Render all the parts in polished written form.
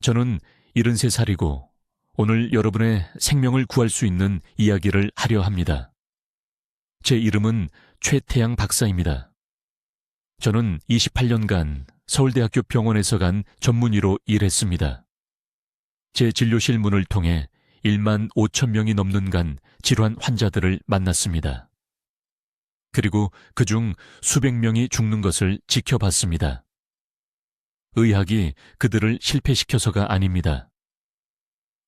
저는 73살이고 오늘 여러분의 생명을 구할 수 있는 이야기를 하려 합니다. 제 이름은 최태양 박사입니다. 저는 28년간 서울대학교 병원에서 간 전문의로 일했습니다. 제 진료실 문을 통해 1만 5천 명이 넘는 간 질환 환자들을 만났습니다. 그리고 그중 수백 명이 죽는 것을 지켜봤습니다. 의학이 그들을 실패시켜서가 아닙니다.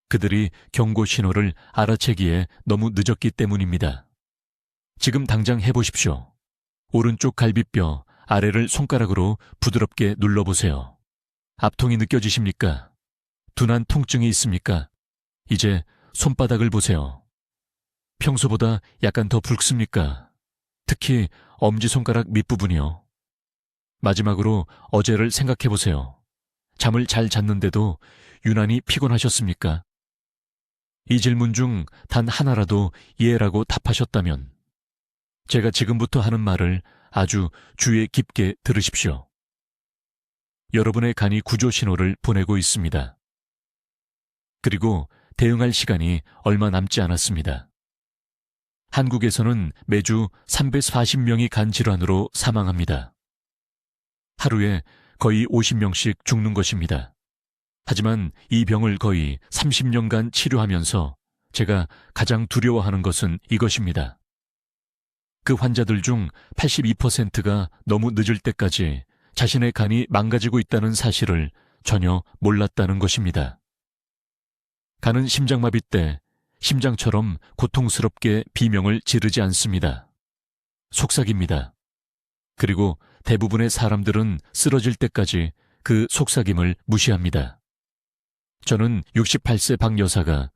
그들이 경고 신호를 알아채기에 너무 늦었기 때문입니다. 지금 당장 해보십시오. 오른쪽 갈비뼈 아래를 손가락으로 부드럽게 눌러보세요. 압통이 느껴지십니까? 둔한 통증이 있습니까? 이제 손바닥을 보세요. 평소보다 약간 더 붉습니까? 특히 엄지손가락 밑부분이요. 마지막으로 어제를 생각해보세요. 잠을 잘 잤는데도 유난히 피곤하셨습니까? 이 질문 중 단 하나라도 예라고 답하셨다면 제가 지금부터 하는 말을 아주 주의 깊게 들으십시오. 여러분의 간이 구조 신호를 보내고 있습니다. 그리고 대응할 시간이 얼마 남지 않았습니다. 한국에서는 매주 340명이 간 질환으로 사망합니다. 하루에 거의 50명씩 죽는 것입니다. 하지만 이 병을 거의 30년간 치료하면서 제가 가장 두려워하는 것은 이것입니다. 그 환자들 중 82%가 너무 늦을 때까지 자신의 간이 망가지고 있다는 사실을 전혀 몰랐다는 것입니다. 간은 심장마비 때 심장처럼 고통스럽게 비명을 지르지 않습니다. 속삭입니다. 그리고 대부분의 사람들은 쓰러질 때까지 그 속삭임을 무시합니다. 저는 68세 박 여사가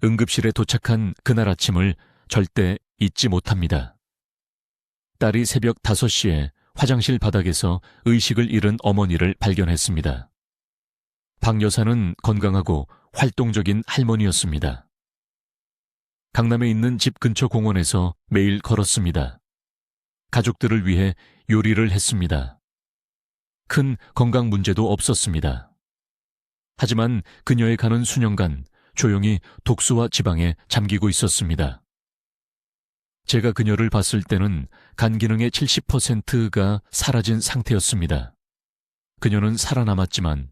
응급실에 도착한 그날 아침을 절대 잊지 못합니다. 딸이 새벽 5시에 화장실 바닥에서 의식을 잃은 어머니를 발견했습니다. 박 여사는 건강하고 활동적인 할머니였습니다. 강남에 있는 집 근처 공원에서 매일 걸었습니다. 가족들을 위해 요리를 했습니다. 큰 건강 문제도 없었습니다. 하지만 그녀의 간은 수년간 조용히 독소와 지방에 잠기고 있었습니다. 제가 그녀를 봤을 때는 간 기능의 70%가 사라진 상태였습니다. 그녀는 살아남았지만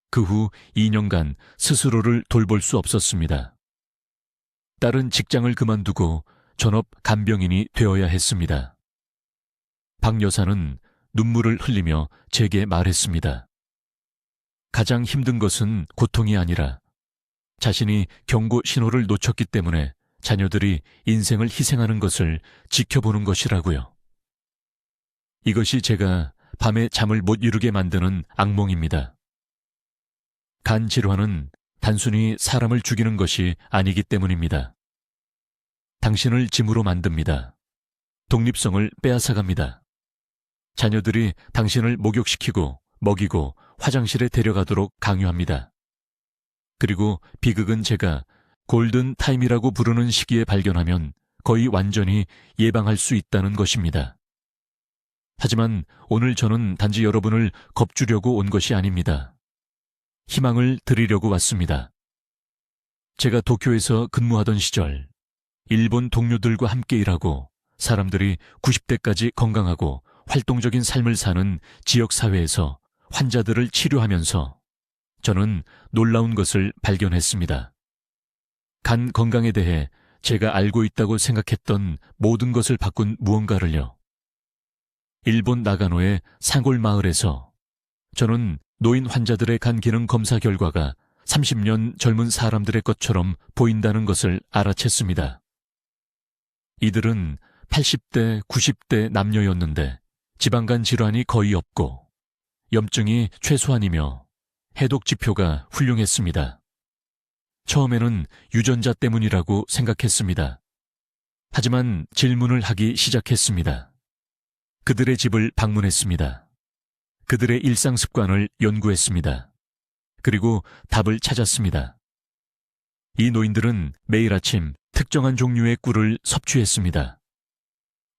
그 후 2년간 스스로를 돌볼 수 없었습니다. 딸은 직장을 그만두고 전업 간병인이 되어야 했습니다. 박 여사는 눈물을 흘리며 제게 말했습니다. 가장 힘든 것은 고통이 아니라 자신이 경고 신호를 놓쳤기 때문에 자녀들이 인생을 희생하는 것을 지켜보는 것이라고요. 이것이 제가 밤에 잠을 못 이루게 만드는 악몽입니다. 간 질환은 단순히 사람을 죽이는 것이 아니기 때문입니다. 당신을 짐으로 만듭니다. 독립성을 빼앗아갑니다. 자녀들이 당신을 목욕시키고 먹이고 화장실에 데려가도록 강요합니다. 그리고 비극은 제가 골든 타임이라고 부르는 시기에 발견하면 거의 완전히 예방할 수 있다는 것입니다. 하지만 오늘 저는 단지 여러분을 겁주려고 온 것이 아닙니다. 희망을 드리려고 왔습니다. 제가 도쿄에서 근무하던 시절 일본 동료들과 함께 일하고 사람들이 90대까지 건강하고 활동적인 삶을 사는 지역사회에서 환자들을 치료하면서 저는 놀라운 것을 발견했습니다. 간 건강에 대해 제가 알고 있다고 생각했던 모든 것을 바꾼 무언가를요. 일본 나가노의 사골 마을에서 저는 노인 환자들의 간 기능 검사 결과가 30년 젊은 사람들의 것처럼 보인다는 것을 알아챘습니다. 이들은 80대, 90대 남녀였는데 지방간 질환이 거의 없고 염증이 최소한이며 해독 지표가 훌륭했습니다. 처음에는 유전자 때문이라고 생각했습니다. 하지만 질문을 하기 시작했습니다. 그들의 집을 방문했습니다. 그들의 일상 습관을 연구했습니다. 그리고 답을 찾았습니다. 이 노인들은 매일 아침 특정한 종류의 꿀을 섭취했습니다.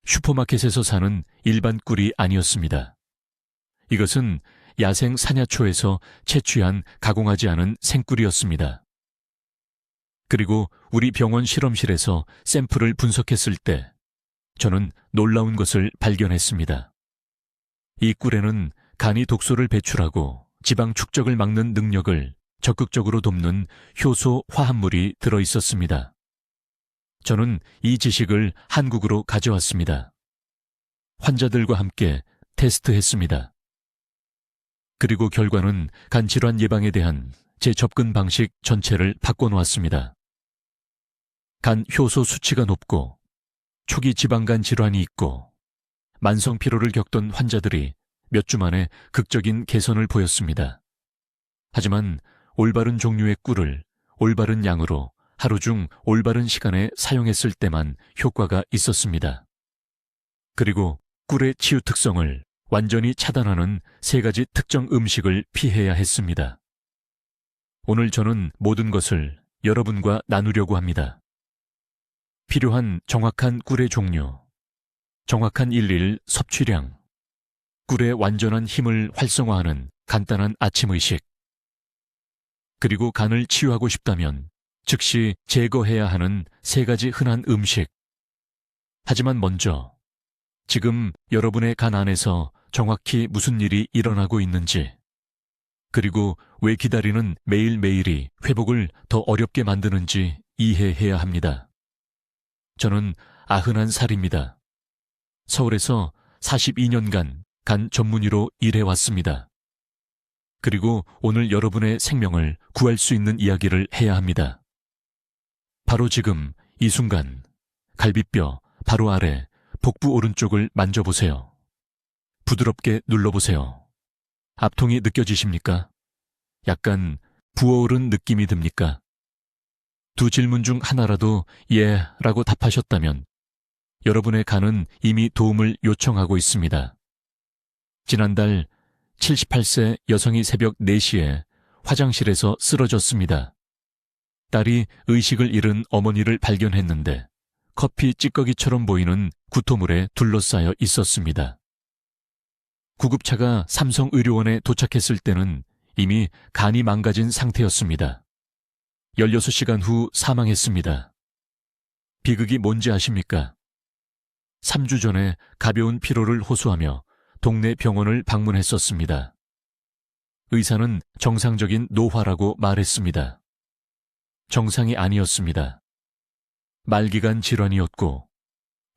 슈퍼마켓에서 사는 일반 꿀이 아니었습니다. 이것은 야생 사냐초에서 채취한 가공하지 않은 생꿀이었습니다. 그리고 우리 병원 실험실에서 샘플을 분석했을 때 저는 놀라운 것을 발견했습니다. 이 꿀에는 간이 독소를 배출하고 지방 축적을 막는 능력을 적극적으로 돕는 효소 화합물이 들어 있었습니다. 저는 이 지식을 한국으로 가져왔습니다. 환자들과 함께 테스트했습니다. 그리고 결과는 간 질환 예방에 대한 제 접근 방식 전체를 바꿔놓았습니다. 간 효소 수치가 높고 초기 지방간 질환이 있고 만성 피로를 겪던 환자들이 몇 주 만에 극적인 개선을 보였습니다. 하지만 올바른 종류의 꿀을 올바른 양으로 하루 중 올바른 시간에 사용했을 때만 효과가 있었습니다. 그리고 꿀의 치유 특성을 완전히 차단하는 3가지 특정 음식을 피해야 했습니다. 오늘 저는 모든 것을 여러분과 나누려고 합니다. 필요한 정확한 꿀의 종류, 정확한 일일 섭취량, 꿀의 완전한 힘을 활성화하는 간단한 아침 의식, 그리고 간을 치유하고 싶다면 즉시 제거해야 하는 3가지 흔한 음식. 하지만 먼저 지금 여러분의 간 안에서 정확히 무슨 일이 일어나고 있는지, 그리고 왜 기다리는 매일매일이 회복을 더 어렵게 만드는지 이해해야 합니다. 저는 91살입니다. 서울에서 42년간 간 전문의로 일해왔습니다. 그리고 오늘 여러분의 생명을 구할 수 있는 이야기를 해야 합니다. 바로 지금 이 순간 갈비뼈 바로 아래 복부 오른쪽을 만져보세요. 부드럽게 눌러보세요. 압통이 느껴지십니까? 약간 부어오른 느낌이 듭니까? 2 질문 중 하나라도 예 라고 답하셨다면 여러분의 간은 이미 도움을 요청하고 있습니다. 지난달 78세 여성이 새벽 4시에 화장실에서 쓰러졌습니다. 딸이 의식을 잃은 어머니를 발견했는데 커피 찌꺼기처럼 보이는 구토물에 둘러싸여 있었습니다. 구급차가 삼성의료원에 도착했을 때는 이미 간이 망가진 상태였습니다. 16시간 후 사망했습니다. 비극이 뭔지 아십니까? 3주 전에 가벼운 피로를 호소하며 동네 병원을 방문했었습니다. 의사는 정상적인 노화라고 말했습니다. 정상이 아니었습니다. 말기간 질환이었고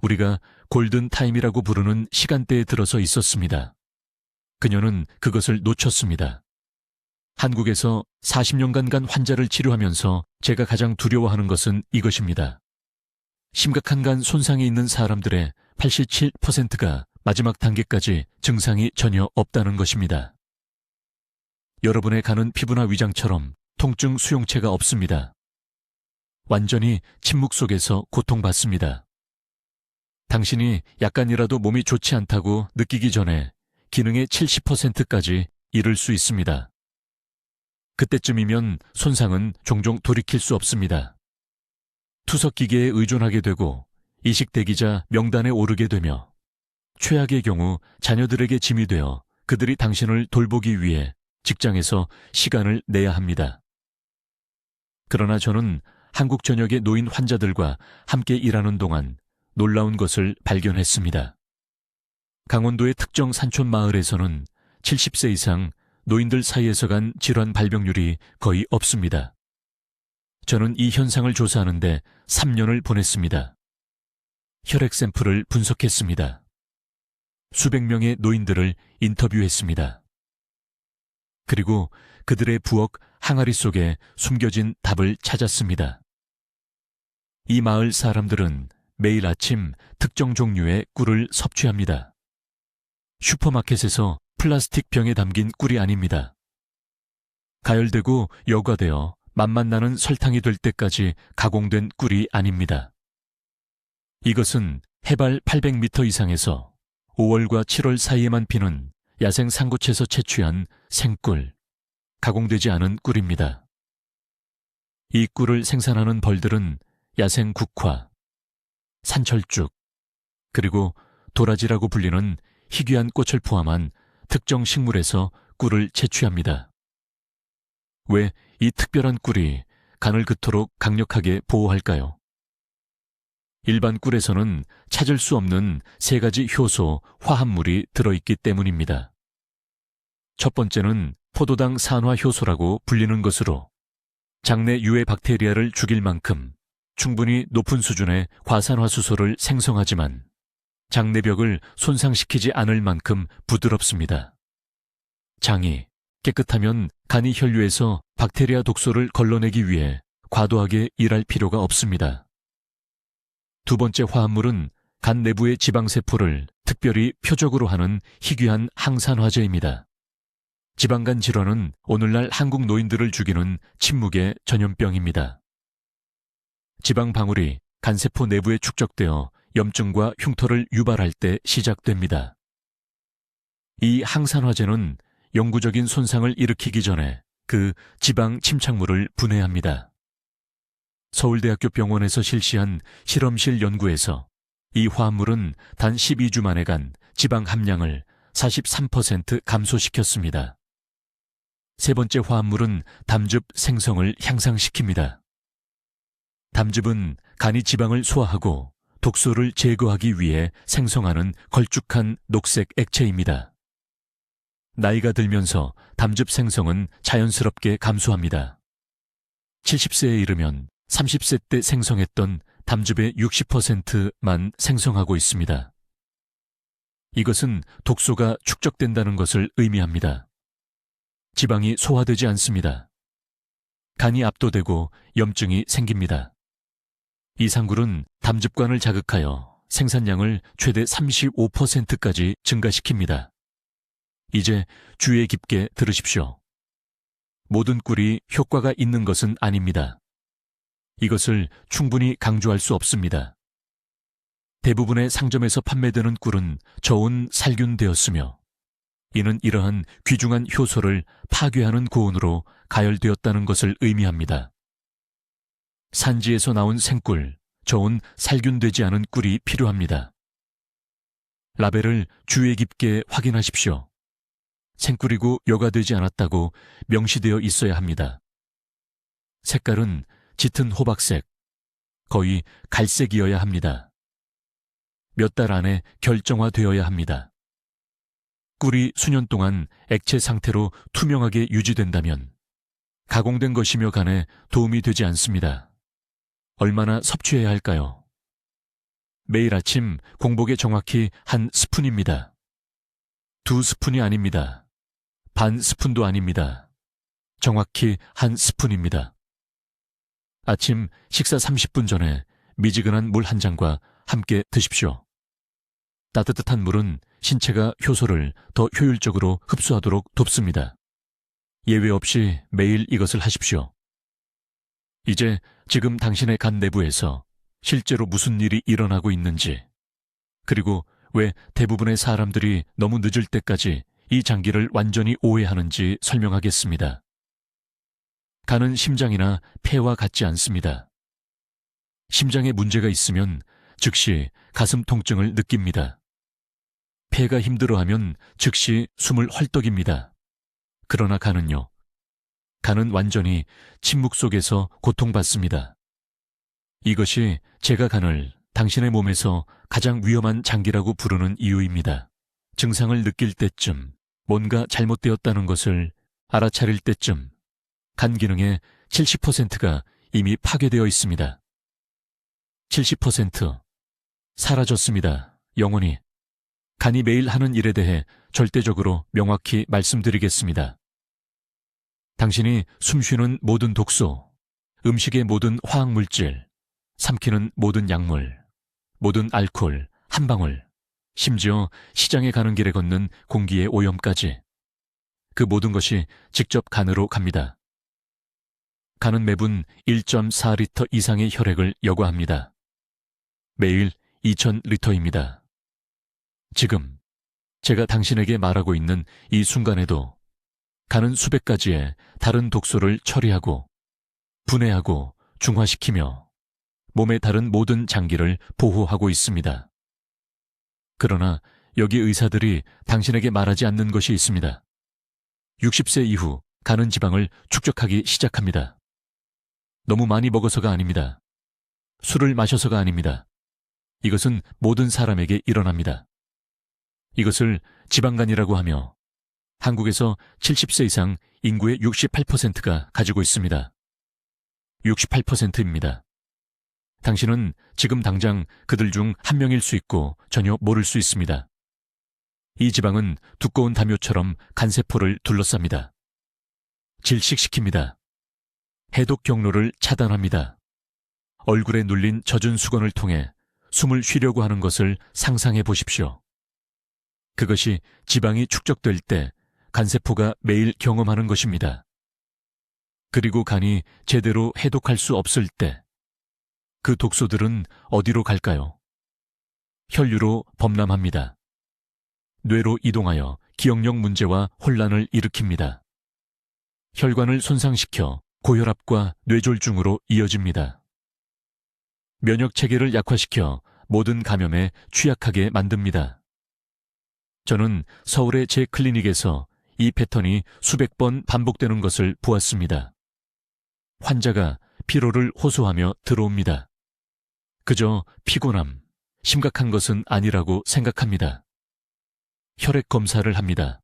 우리가 골든타임이라고 부르는 시간대에 들어서 있었습니다. 그녀는 그것을 놓쳤습니다. 한국에서 40년간 간 환자를 치료하면서 제가 가장 두려워하는 것은 이것입니다. 심각한 간 손상이 있는 사람들의 87%가 마지막 단계까지 증상이 전혀 없다는 것입니다. 여러분의 간은 피부나 위장처럼 통증 수용체가 없습니다. 완전히 침묵 속에서 고통받습니다. 당신이 약간이라도 몸이 좋지 않다고 느끼기 전에 기능의 70%까지 잃을 수 있습니다. 그때쯤이면 손상은 종종 돌이킬 수 없습니다. 투석기계에 의존하게 되고 이식대기자 명단에 오르게 되며 최악의 경우 자녀들에게 짐이 되어 그들이 당신을 돌보기 위해 직장에서 시간을 내야 합니다. 그러나 저는 한국 전역의 노인 환자들과 함께 일하는 동안 놀라운 것을 발견했습니다. 강원도의 특정 산촌 마을에서는 70세 이상 노인들 사이에서 간 질환 발병률이 거의 없습니다. 저는 이 현상을 조사하는데 3년을 보냈습니다. 혈액 샘플을 분석했습니다. 수백 명의 노인들을 인터뷰했습니다. 그리고 그들의 부엌 항아리 속에 숨겨진 답을 찾았습니다. 이 마을 사람들은 매일 아침 특정 종류의 꿀을 섭취합니다. 슈퍼마켓에서 플라스틱 병에 담긴 꿀이 아닙니다. 가열되고 여과되어 맛만 나는 설탕이 될 때까지 가공된 꿀이 아닙니다. 이것은 해발 800m 이상에서 5월과 7월 사이에만 피는 야생 상고채에서 채취한 생꿀, 가공되지 않은 꿀입니다. 이 꿀을 생산하는 벌들은 야생 국화, 산철쭉, 그리고 도라지라고 불리는 희귀한 꽃을 포함한 특정 식물에서 꿀을 채취합니다. 왜 이 특별한 꿀이 간을 그토록 강력하게 보호할까요? 일반 꿀에서는 찾을 수 없는 3가지 효소, 화합물이 들어있기 때문입니다. 첫 번째는 포도당 산화 효소라고 불리는 것으로 장내 유해 박테리아를 죽일 만큼 충분히 높은 수준의 과산화수소를 생성하지만 장내벽을 손상시키지 않을 만큼 부드럽습니다. 장이 깨끗하면 간이 혈류에서 박테리아 독소를 걸러내기 위해 과도하게 일할 필요가 없습니다. 두 번째 화합물은 간 내부의 지방세포를 특별히 표적으로 하는 희귀한 항산화제입니다. 지방간 질환은 오늘날 한국 노인들을 죽이는 침묵의 전염병입니다. 지방 방울이 간세포 내부에 축적되어 염증과 흉터를 유발할 때 시작됩니다. 이 항산화제는 영구적인 손상을 일으키기 전에 그 지방 침착물을 분해합니다. 서울대학교 병원에서 실시한 실험실 연구에서 이 화합물은 단 12주 만에 간 지방 함량을 43% 감소시켰습니다. 세 번째 화합물은 담즙 생성을 향상시킵니다. 담즙은 간이 지방을 소화하고 독소를 제거하기 위해 생성하는 걸쭉한 녹색 액체입니다. 나이가 들면서 담즙 생성은 자연스럽게 감소합니다. 70세에 이르면 30세 때 생성했던 담즙의 60%만 생성하고 있습니다. 이것은 독소가 축적된다는 것을 의미합니다. 지방이 소화되지 않습니다. 간이 압도되고 염증이 생깁니다. 이상굴은 담즙관을 자극하여 생산량을 최대 35%까지 증가시킵니다. 이제 주의 깊게 들으십시오. 모든 꿀이 효과가 있는 것은 아닙니다. 이것을 충분히 강조할 수 없습니다. 대부분의 상점에서 판매되는 꿀은 저온 살균되었으며 이는 이러한 귀중한 효소를 파괴하는 고온으로 가열되었다는 것을 의미합니다. 산지에서 나온 생꿀, 저온 살균되지 않은 꿀이 필요합니다. 라벨을 주의 깊게 확인하십시오. 생꿀이고 여과되지 않았다고 명시되어 있어야 합니다. 색깔은 짙은 호박색, 거의 갈색이어야 합니다. 몇 달 안에 결정화되어야 합니다. 꿀이 수년 동안 액체 상태로 투명하게 유지된다면 가공된 것이며 간에 도움이 되지 않습니다. 얼마나 섭취해야 할까요? 매일 아침 공복에 정확히 1스푼입니다. 2스푼이 아닙니다. 반 스푼도 아닙니다. 정확히 1스푼입니다. 아침 식사 30분 전에 미지근한 물 한 잔과 함께 드십시오. 따뜻한 물은 신체가 효소를 더 효율적으로 흡수하도록 돕습니다. 예외 없이 매일 이것을 하십시오. 이제 지금 당신의 간 내부에서 실제로 무슨 일이 일어나고 있는지, 그리고 왜 대부분의 사람들이 너무 늦을 때까지 이 장기를 완전히 오해하는지 설명하겠습니다. 간은 심장이나 폐와 같지 않습니다. 심장에 문제가 있으면 즉시 가슴 통증을 느낍니다. 폐가 힘들어하면 즉시 숨을 헐떡입니다. 그러나 간은요. 간은 완전히 침묵 속에서 고통받습니다. 이것이 제가 간을 당신의 몸에서 가장 위험한 장기라고 부르는 이유입니다. 증상을 느낄 때쯤, 뭔가 잘못되었다는 것을 알아차릴 때쯤 간 기능의 70%가 이미 파괴되어 있습니다. 70% 사라졌습니다. 영원히. 간이 매일 하는 일에 대해 절대적으로 명확히 말씀드리겠습니다. 당신이 숨쉬는 모든 독소, 음식의 모든 화학물질, 삼키는 모든 약물, 모든 알코올, 한 방울, 심지어 시장에 가는 길에 걷는 공기의 오염까지 그 모든 것이 직접 간으로 갑니다. 간은 매분 1.4리터 이상의 혈액을 여과합니다. 매일 2,000리터입니다. 지금 제가 당신에게 말하고 있는 이 순간에도 간은 수백 가지의 다른 독소를 처리하고 분해하고 중화시키며 몸의 다른 모든 장기를 보호하고 있습니다. 그러나 여기 의사들이 당신에게 말하지 않는 것이 있습니다. 60세 이후 간은 지방을 축적하기 시작합니다. 너무 많이 먹어서가 아닙니다. 술을 마셔서가 아닙니다. 이것은 모든 사람에게 일어납니다. 이것을 지방간이라고 하며 한국에서 70세 이상 인구의 68%가 가지고 있습니다. 68%입니다. 당신은 지금 당장 그들 중 한 명일 수 있고 전혀 모를 수 있습니다. 이 지방은 두꺼운 담요처럼 간세포를 둘러쌉니다. 질식시킵니다. 해독 경로를 차단합니다. 얼굴에 눌린 젖은 수건을 통해 숨을 쉬려고 하는 것을 상상해 보십시오. 그것이 지방이 축적될 때 간세포가 매일 경험하는 것입니다. 그리고 간이 제대로 해독할 수 없을 때 그 독소들은 어디로 갈까요? 혈류로 범람합니다. 뇌로 이동하여 기억력 문제와 혼란을 일으킵니다. 혈관을 손상시켜 고혈압과 뇌졸중으로 이어집니다. 면역 체계를 약화시켜 모든 감염에 취약하게 만듭니다. 저는 서울의 제 클리닉에서 이 패턴이 수백 번 반복되는 것을 보았습니다. 환자가 피로를 호소하며 들어옵니다. 그저 피곤함, 심각한 것은 아니라고 생각합니다. 혈액 검사를 합니다.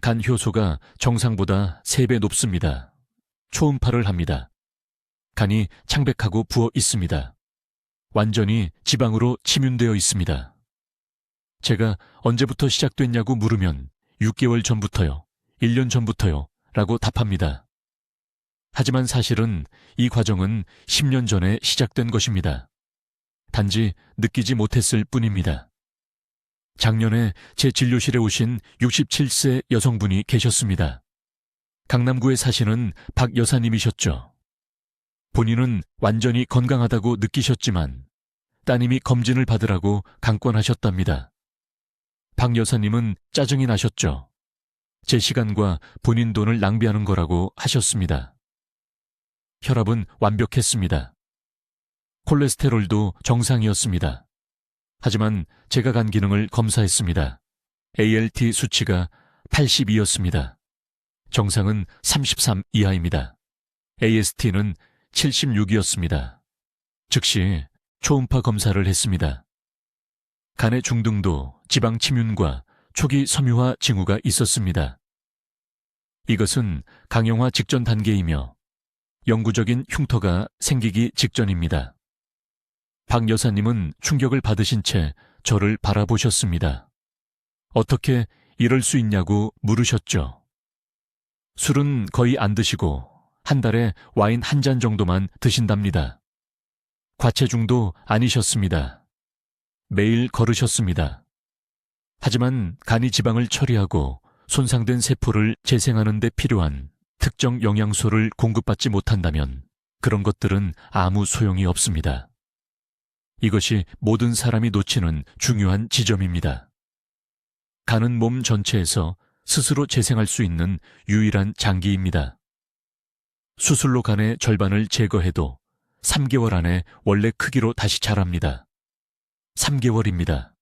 간 효소가 정상보다 3배 높습니다. 초음파를 합니다. 간이 창백하고 부어 있습니다. 완전히 지방으로 침윤되어 있습니다. 제가 언제부터 시작됐냐고 물으면 6개월 전부터요, 1년 전부터요 라고 답합니다. 하지만 사실은 이 과정은 10년 전에 시작된 것입니다. 단지 느끼지 못했을 뿐입니다. 작년에 제 진료실에 오신 67세 여성분이 계셨습니다. 강남구에 사시는 박 여사님이셨죠. 본인은 완전히 건강하다고 느끼셨지만 따님이 검진을 받으라고 강권하셨답니다. 박 여사님은 짜증이 나셨죠. 제 시간과 본인 돈을 낭비하는 거라고 하셨습니다. 혈압은 완벽했습니다. 콜레스테롤도 정상이었습니다. 하지만 제가 간 기능을 검사했습니다. ALT 수치가 82였습니다. 정상은 33 이하입니다. AST는 76이었습니다. 즉시 초음파 검사를 했습니다. 간의 중등도 지방 침윤과 초기 섬유화 징후가 있었습니다. 이것은 강형화 직전 단계이며 영구적인 흉터가 생기기 직전입니다. 박 여사님은 충격을 받으신 채 저를 바라보셨습니다. 어떻게 이럴 수 있냐고 물으셨죠. 술은 거의 안 드시고 한 달에 와인 한 잔 정도만 드신답니다. 과체중도 아니셨습니다. 매일 걸으셨습니다. 하지만 간이 지방을 처리하고 손상된 세포를 재생하는 데 필요한 특정 영양소를 공급받지 못한다면 그런 것들은 아무 소용이 없습니다. 이것이 모든 사람이 놓치는 중요한 지점입니다. 간은 몸 전체에서 스스로 재생할 수 있는 유일한 장기입니다. 수술로 간의 절반을 제거해도 3개월 안에 원래 크기로 다시 자랍니다. 3개월입니다.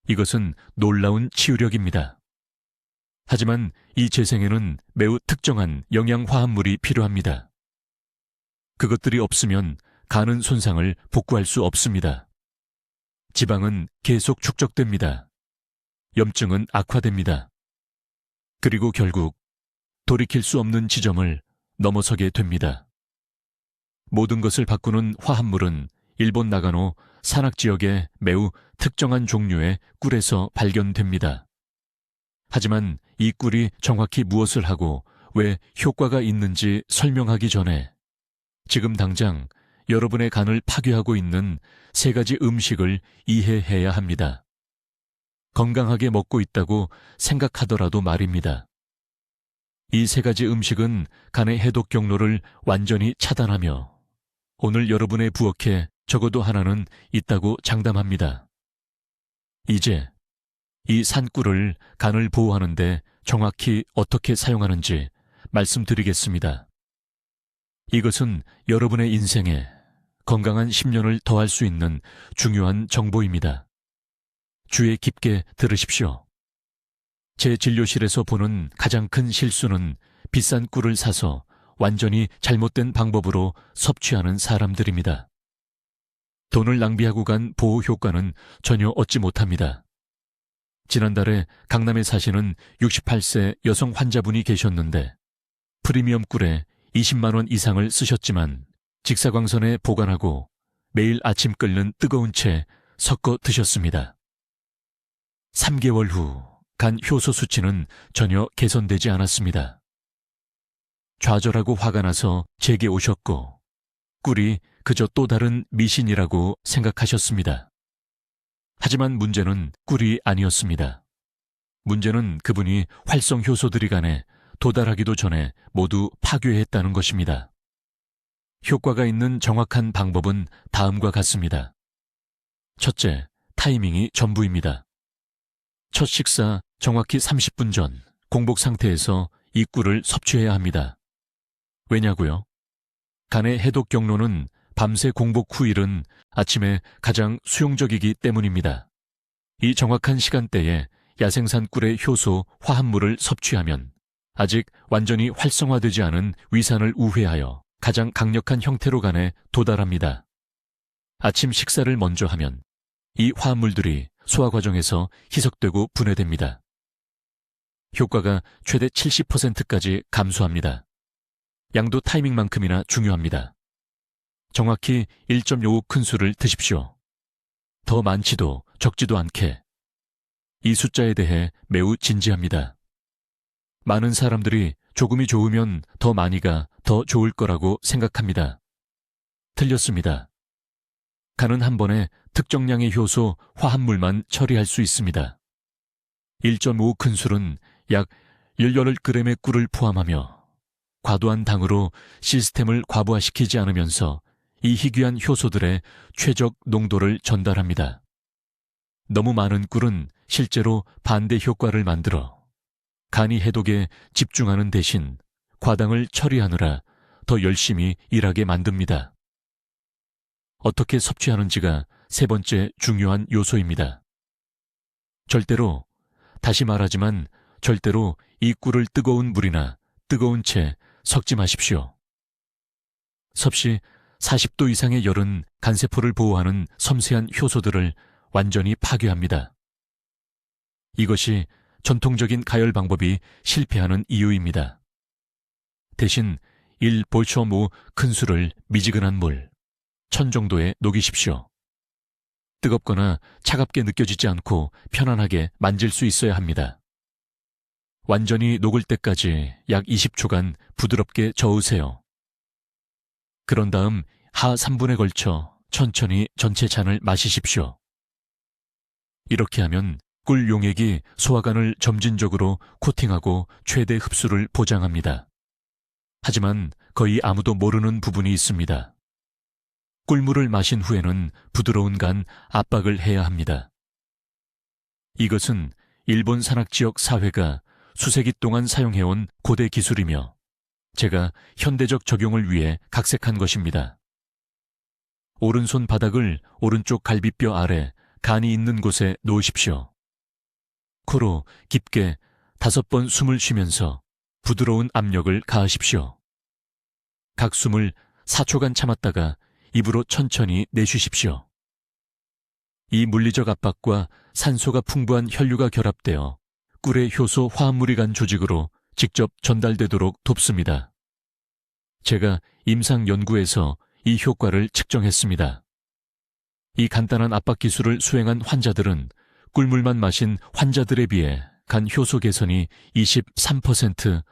이것은 놀라운 치유력입니다. 하지만 이 재생에는 매우 특정한 영양화합물이 필요합니다. 그것들이 없으면 간은 손상을 복구할 수 없습니다. 지방은 계속 축적됩니다. 염증은 악화됩니다. 그리고 결국 돌이킬 수 없는 지점을 넘어서게 됩니다. 모든 것을 바꾸는 화합물은 일본 나가노 산악 지역의 매우 특정한 종류의 꿀에서 발견됩니다. 하지만 이 꿀이 정확히 무엇을 하고 왜 효과가 있는지 설명하기 전에 지금 당장 여러분의 간을 파괴하고 있는 3가지 음식을 이해해야 합니다. 건강하게 먹고 있다고 생각하더라도 말입니다. 이 3가지 음식은 간의 해독 경로를 완전히 차단하며 오늘 여러분의 부엌에 적어도 하나는 있다고 장담합니다. 이제 이 산꿀을 간을 보호하는데 정확히 어떻게 사용하는지 말씀드리겠습니다. 이것은 여러분의 인생에 건강한 10년을 더할 수 있는 중요한 정보입니다. 주의 깊게 들으십시오. 제 진료실에서 보는 가장 큰 실수는 비싼 꿀을 사서 완전히 잘못된 방법으로 섭취하는 사람들입니다. 돈을 낭비하고 간 보호 효과는 전혀 얻지 못합니다. 지난달에 강남에 사시는 68세 여성 환자분이 계셨는데 프리미엄 꿀에 20만 원 이상을 쓰셨지만 직사광선에 보관하고 매일 아침 끓는 뜨거운 채 섞어 드셨습니다. 3개월 후 간 효소 수치는 전혀 개선되지 않았습니다. 좌절하고 화가 나서 제게 오셨고 꿀이 그저 또 다른 미신이라고 생각하셨습니다. 하지만 문제는 꿀이 아니었습니다. 문제는 그분이 활성 효소들이 간에 도달하기도 전에 모두 파괴했다는 것입니다. 효과가 있는 정확한 방법은 다음과 같습니다. 첫째, 타이밍이 전부입니다. 첫 식사 정확히 30분 전 공복 상태에서 이 꿀을 섭취해야 합니다. 왜냐고요? 간의 해독 경로는 밤새 공복 후일은 아침에 가장 수용적이기 때문입니다. 이 정확한 시간대에 야생산 꿀의 효소, 화합물을 섭취하면 아직 완전히 활성화되지 않은 위산을 우회하여 가장 강력한 형태로 간에 도달합니다. 아침 식사를 먼저 하면 이 화합물들이 소화 과정에서 희석되고 분해됩니다. 효과가 최대 70%까지 감소합니다. 양도 타이밍만큼이나 중요합니다. 정확히 1.55 큰술을 드십시오. 더 많지도 적지도 않게. 이 숫자에 대해 매우 진지합니다. 많은 사람들이 조금이 좋으면 더 많이가 더 좋을 거라고 생각합니다. 틀렸습니다. 간은 한 번에 특정량의 효소, 화합물만 처리할 수 있습니다. 1.5 큰술은 약 18g의 꿀을 포함하며 과도한 당으로 시스템을 과부하시키지 않으면서 이 희귀한 효소들의 최적 농도를 전달합니다. 너무 많은 꿀은 실제로 반대 효과를 만들어 간이 해독에 집중하는 대신 과당을 처리하느라 더 열심히 일하게 만듭니다. 어떻게 섭취하는지가 세 번째 중요한 요소입니다. 절대로, 다시 말하지만 절대로 이 꿀을 뜨거운 물이나 뜨거운 채 섞지 마십시오. 섭씨 40도 이상의 열은 간세포를 보호하는 섬세한 효소들을 완전히 파괴합니다. 이것이 전통적인 가열 방법이 실패하는 이유입니다. 대신 1볼초5 큰술을 미지근한 물 1000 정도에 녹이십시오. 뜨겁거나 차갑게 느껴지지 않고 편안하게 만질 수 있어야 합니다. 완전히 녹을 때까지 약 20초간 부드럽게 저으세요. 그런 다음 하 3분에 걸쳐 천천히 전체 잔을 마시십시오. 이렇게 하면 꿀 용액이 소화관을 점진적으로 코팅하고 최대 흡수를 보장합니다. 하지만 거의 아무도 모르는 부분이 있습니다. 꿀물을 마신 후에는 부드러운 간 압박을 해야 합니다. 이것은 일본 산악지역 사회가 수세기 동안 사용해온 고대 기술이며 제가 현대적 적용을 위해 각색한 것입니다. 오른손 바닥을 오른쪽 갈비뼈 아래 간이 있는 곳에 놓으십시오. 코로 깊게 5번 숨을 쉬면서 부드러운 압력을 가하십시오. 각 숨을 4초간 참았다가 입으로 천천히 내쉬십시오. 이 물리적 압박과 산소가 풍부한 혈류가 결합되어 꿀의 효소 화합물이 간 조직으로 직접 전달되도록 돕습니다. 제가 임상 연구에서 이 효과를 측정했습니다. 이 간단한 압박 기술을 수행한 환자들은 꿀물만 마신 환자들에 비해 간 효소 개선이 23%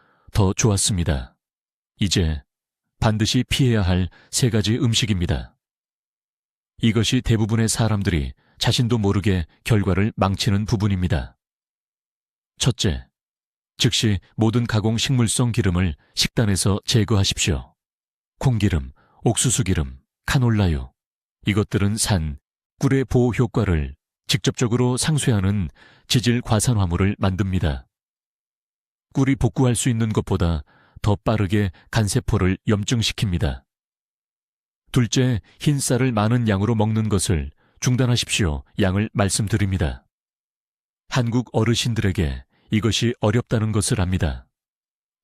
좋았습니다. 이제 반드시 피해야 할 3가지 음식입니다. 이것이 대부분의 사람들이 자신도 모르게 결과를 망치는 부분입니다. 첫째, 즉시 모든 가공 식물성 기름을 식단에서 제거하십시오. 콩기름, 옥수수기름, 카놀라유. 이것들은 산, 꿀의 보호 효과를 직접적으로 상쇄하는 지질 과산화물을 만듭니다. 꿀이 복구할 수 있는 것보다 더 빠르게 간세포를 염증시킵니다. 둘째, 흰 쌀을 많은 양으로 먹는 것을 중단하십시오. 양을 말씀드립니다. 한국 어르신들에게 이것이 어렵다는 것을 압니다.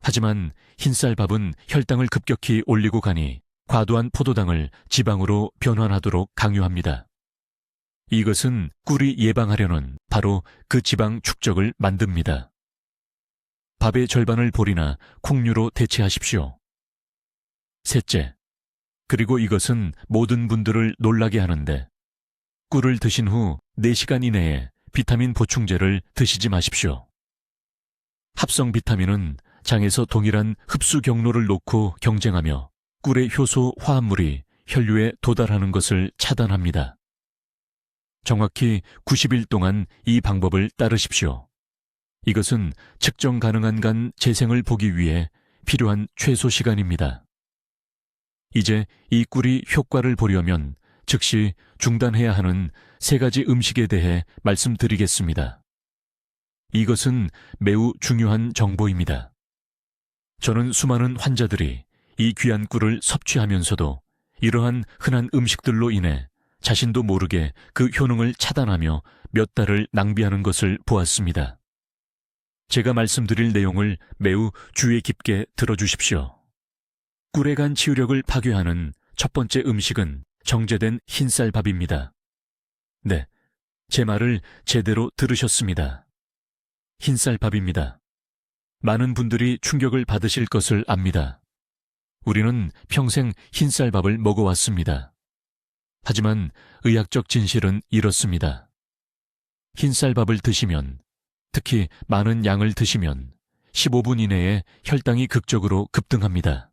하지만 흰쌀밥은 혈당을 급격히 올리고 가니 과도한 포도당을 지방으로 변환하도록 강요합니다. 이것은 꿀이 예방하려는 바로 그 지방 축적을 만듭니다. 밥의 절반을 보리나 콩류로 대체하십시오. 셋째, 그리고 이것은 모든 분들을 놀라게 하는데 꿀을 드신 후 4시간 이내에 비타민 보충제를 드시지 마십시오. 합성 비타민은 장에서 동일한 흡수 경로를 놓고 경쟁하며 꿀의 효소 화합물이 혈류에 도달하는 것을 차단합니다. 정확히 90일 동안 이 방법을 따르십시오. 이것은 측정 가능한 간 재생을 보기 위해 필요한 최소 시간입니다. 이제 이 꿀이 효과를 보려면 즉시 중단해야 하는 3가지 음식에 대해 말씀드리겠습니다. 이것은 매우 중요한 정보입니다. 저는 수많은 환자들이 이 귀한 꿀을 섭취하면서도 이러한 흔한 음식들로 인해 자신도 모르게 그 효능을 차단하며 몇 달을 낭비하는 것을 보았습니다. 제가 말씀드릴 내용을 매우 주의 깊게 들어주십시오. 꿀에 간 치유력을 파괴하는 첫 번째 음식은 정제된 흰쌀밥입니다. 네, 제 말을 제대로 들으셨습니다. 흰쌀밥입니다. 많은 분들이 충격을 받으실 것을 압니다. 우리는 평생 흰쌀밥을 먹어왔습니다. 하지만 의학적 진실은 이렇습니다. 흰쌀밥을 드시면, 특히 많은 양을 드시면 15분 이내에 혈당이 극적으로 급등합니다.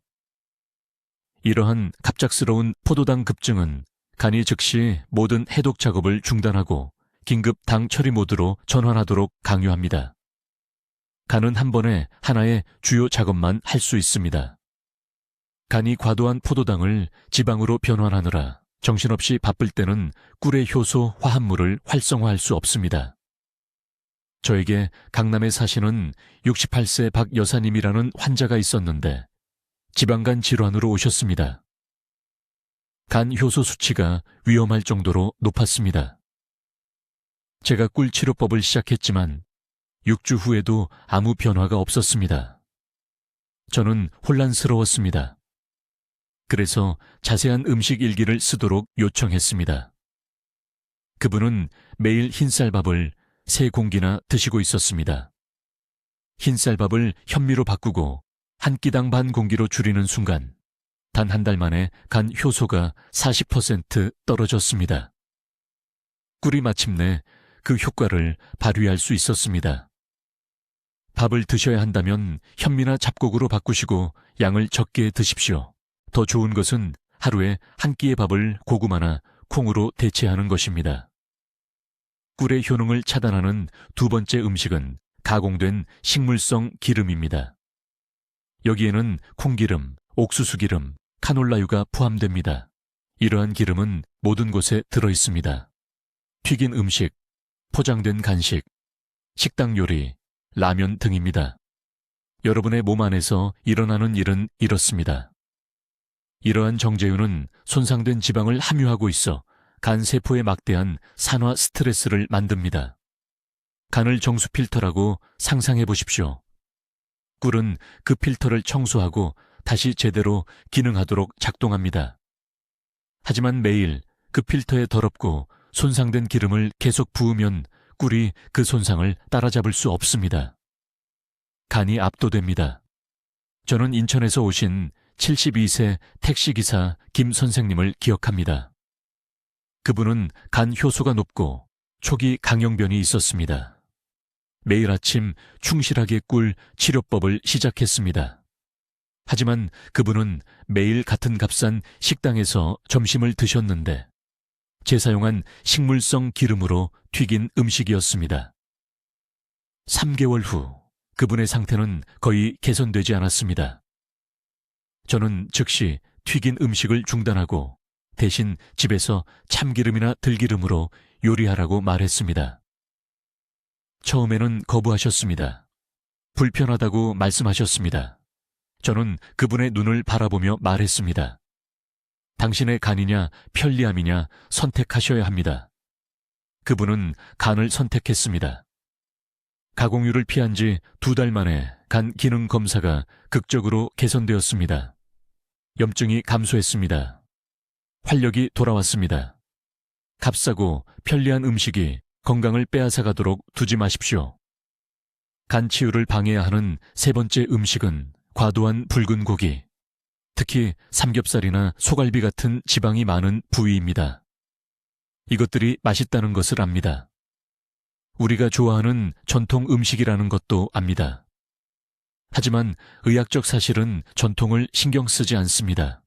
이러한 갑작스러운 포도당 급증은 간이 즉시 모든 해독 작업을 중단하고 긴급 당 처리 모드로 전환하도록 강요합니다. 간은 한 번에 하나의 주요 작업만 할 수 있습니다. 간이 과도한 포도당을 지방으로 변환하느라 정신없이 바쁠 때는 꿀의 효소 화합물을 활성화할 수 없습니다. 저에게 강남에 사시는 68세 박 여사님이라는 환자가 있었는데 지방간 질환으로 오셨습니다. 간 효소 수치가 위험할 정도로 높았습니다. 제가 꿀 치료법을 시작했지만 6주 후에도 아무 변화가 없었습니다. 저는 혼란스러웠습니다. 그래서 자세한 음식 일기를 쓰도록 요청했습니다. 그분은 매일 흰쌀밥을 3공기나 드시고 있었습니다. 흰쌀밥을 현미로 바꾸고 한 끼당 반 공기로 줄이는 순간 단 한 달 만에 간 효소가 40% 떨어졌습니다. 꿀이 마침내 그 효과를 발휘할 수 있었습니다. 밥을 드셔야 한다면 현미나 잡곡으로 바꾸시고 양을 적게 드십시오. 더 좋은 것은 하루에 한 끼의 밥을 고구마나 콩으로 대체하는 것입니다. 꿀의 효능을 차단하는 두 번째 음식은 가공된 식물성 기름입니다. 여기에는 콩기름, 옥수수기름, 카놀라유가 포함됩니다. 이러한 기름은 모든 곳에 들어있습니다. 튀긴 음식, 포장된 간식, 식당 요리, 라면 등입니다. 여러분의 몸 안에서 일어나는 일은 이렇습니다. 이러한 정제유는 손상된 지방을 함유하고 있어 간 세포에 막대한 산화 스트레스를 만듭니다. 간을 정수 필터라고 상상해 보십시오. 꿀은 그 필터를 청소하고 다시 제대로 기능하도록 작동합니다. 하지만 매일 그 필터에 더럽고 손상된 기름을 계속 부으면 꿀이 그 손상을 따라잡을 수 없습니다. 간이 압도됩니다. 저는 인천에서 오신 72세 택시기사 김 선생님을 기억합니다. 그분은 간 효소가 높고 초기 강형변이 있었습니다. 매일 아침 충실하게 꿀 치료법을 시작했습니다. 하지만 그분은 매일 같은 값싼 식당에서 점심을 드셨는데 재사용한 식물성 기름으로 튀긴 음식이었습니다. 3개월 후 그분의 상태는 거의 개선되지 않았습니다. 저는 즉시 튀긴 음식을 중단하고 대신 집에서 참기름이나 들기름으로 요리하라고 말했습니다. 처음에는 거부하셨습니다. 불편하다고 말씀하셨습니다. 저는 그분의 눈을 바라보며 말했습니다. 당신의 간이냐 편리함이냐 선택하셔야 합니다. 그분은 간을 선택했습니다. 가공류를 피한 지 2달 만에 간 기능 검사가 극적으로 개선되었습니다. 염증이 감소했습니다. 활력이 돌아왔습니다. 값싸고 편리한 음식이 건강을 빼앗아가도록 두지 마십시오. 간 치유를 방해해야 하는 세 번째 음식은 과도한 붉은 고기, 특히 삼겹살이나 소갈비 같은 지방이 많은 부위입니다. 이것들이 맛있다는 것을 압니다. 우리가 좋아하는 전통 음식이라는 것도 압니다. 하지만 의학적 사실은 전통을 신경 쓰지 않습니다.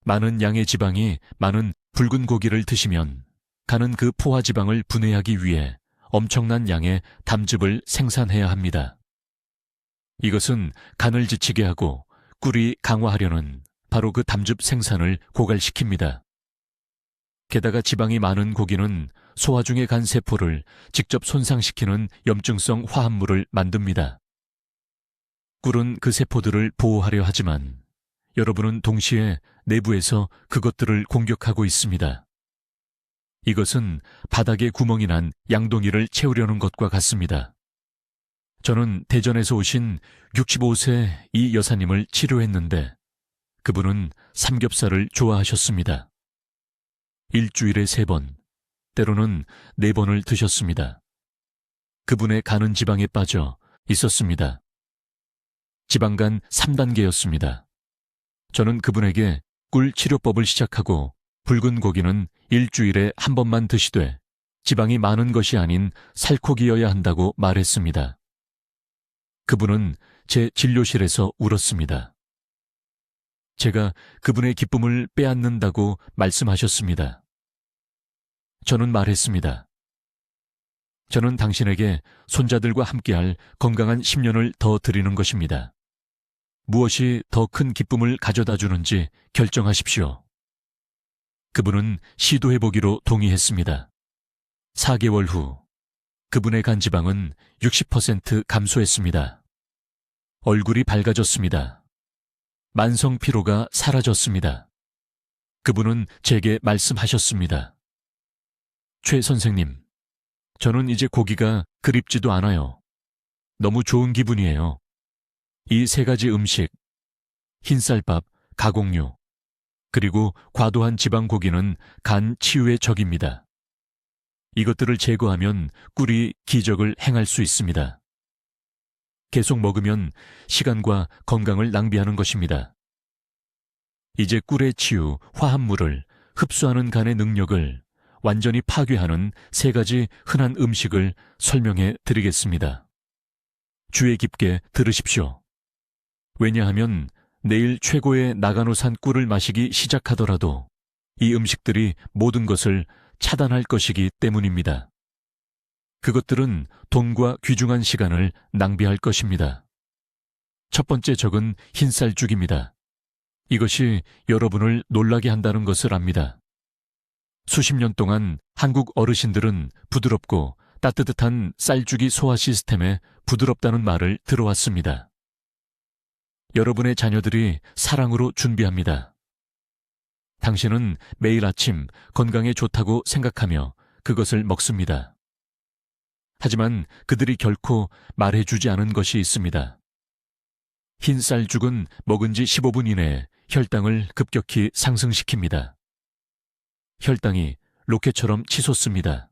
많은 양의 지방이 많은 붉은 고기를 드시면 간은 그 포화지방을 분해하기 위해 엄청난 양의 담즙을 생산해야 합니다. 이것은 간을 지치게 하고 꿀이 강화하려는 바로 그 담즙 생산을 고갈시킵니다. 게다가 지방이 많은 고기는 소화 중의 간 세포를 직접 손상시키는 염증성 화합물을 만듭니다. 꿀은 그 세포들을 보호하려 하지만 여러분은 동시에 내부에서 그것들을 공격하고 있습니다. 이것은 바닥에 구멍이 난 양동이를 채우려는 것과 같습니다. 저는 대전에서 오신 65세 이 여사님을 치료했는데 그분은 삼겹살을 좋아하셨습니다. 일주일에 3번, 때로는 4번을 드셨습니다. 그분의 간은 지방에 빠져 있었습니다. 지방간 3단계였습니다. 저는 그분에게 꿀 치료법을 시작하고 붉은 고기는 일주일에 1번만 드시되 지방이 많은 것이 아닌 살코기여야 한다고 말했습니다. 그분은 제 진료실에서 울었습니다. 제가 그분의 기쁨을 빼앗는다고 말씀하셨습니다. 저는 말했습니다. 저는 당신에게 손자들과 함께할 건강한 10년을 더 드리는 것입니다. 무엇이 더 큰 기쁨을 가져다 주는지 결정하십시오. 그분은 시도해보기로 동의했습니다. 4개월 후 그분의 간지방은 60% 감소했습니다. 얼굴이 밝아졌습니다. 만성 피로가 사라졌습니다. 그분은 제게 말씀하셨습니다. 최 선생님, 저는 이제 고기가 그립지도 않아요. 너무 좋은 기분이에요. 이 3가지 음식, 흰쌀밥, 가공류, 그리고 과도한 지방 고기는 간 치유의 적입니다. 이것들을 제거하면 꿀이 기적을 행할 수 있습니다. 계속 먹으면 시간과 건강을 낭비하는 것입니다. 이제 꿀의 치유, 화합물을 흡수하는 간의 능력을 완전히 파괴하는 3가지 흔한 음식을 설명해 드리겠습니다. 주의 깊게 들으십시오. 왜냐하면 내일 최고의 나가노산 꿀을 마시기 시작하더라도 이 음식들이 모든 것을 차단할 것이기 때문입니다. 그것들은 돈과 귀중한 시간을 낭비할 것입니다. 첫 번째 적은 흰쌀죽입니다. 이것이 여러분을 놀라게 한다는 것을 압니다. 수십 년 동안 한국 어르신들은 부드럽고 따뜻한 쌀죽이 소화 시스템에 부드럽다는 말을 들어왔습니다. 여러분의 자녀들이 사랑으로 준비합니다. 당신은 매일 아침 건강에 좋다고 생각하며 그것을 먹습니다. 하지만 그들이 결코 말해주지 않은 것이 있습니다. 흰쌀죽은 먹은 지 15분 이내에 혈당을 급격히 상승시킵니다. 혈당이 로켓처럼 치솟습니다.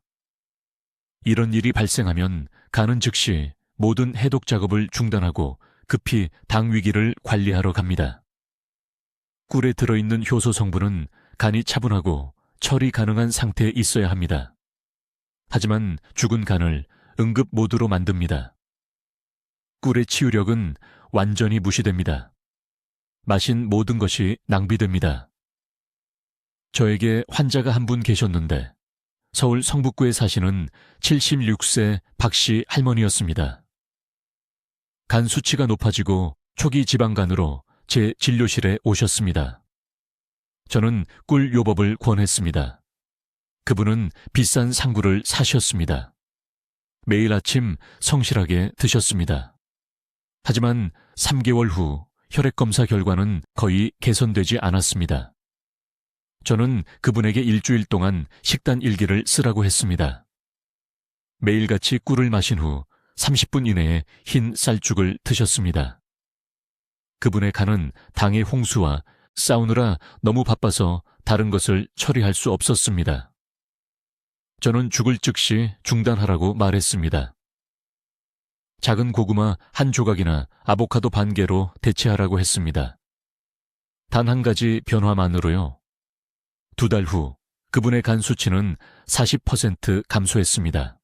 이런 일이 발생하면 간은 즉시 모든 해독 작업을 중단하고 급히 당 위기를 관리하러 갑니다. 꿀에 들어있는 효소 성분은 간이 차분하고 처리 가능한 상태에 있어야 합니다. 하지만 죽은 간을 응급 모드로 만듭니다. 꿀의 치유력은 완전히 무시됩니다. 마신 모든 것이 낭비됩니다. 저에게 환자가 한 분 계셨는데 서울 성북구에 사시는 76세 박씨 할머니였습니다. 간 수치가 높아지고 초기 지방간으로 제 진료실에 오셨습니다. 저는 꿀 요법을 권했습니다. 그분은 비싼 상구를 사셨습니다. 매일 아침 성실하게 드셨습니다. 하지만 3개월 후 혈액검사 결과는 거의 개선되지 않았습니다. 저는 그분에게 일주일 동안 식단 일기를 쓰라고 했습니다. 매일같이 꿀을 마신 후 30분 이내에 흰 쌀죽을 드셨습니다. 그분의 간은 당의 홍수와 싸우느라 너무 바빠서 다른 것을 처리할 수 없었습니다. 저는 죽을 즉시 중단하라고 말했습니다. 작은 고구마 한 조각이나 아보카도 반 개로 대체하라고 했습니다. 단 한 가지 변화만으로요. 2달 후 그분의 간 수치는 40% 감소했습니다.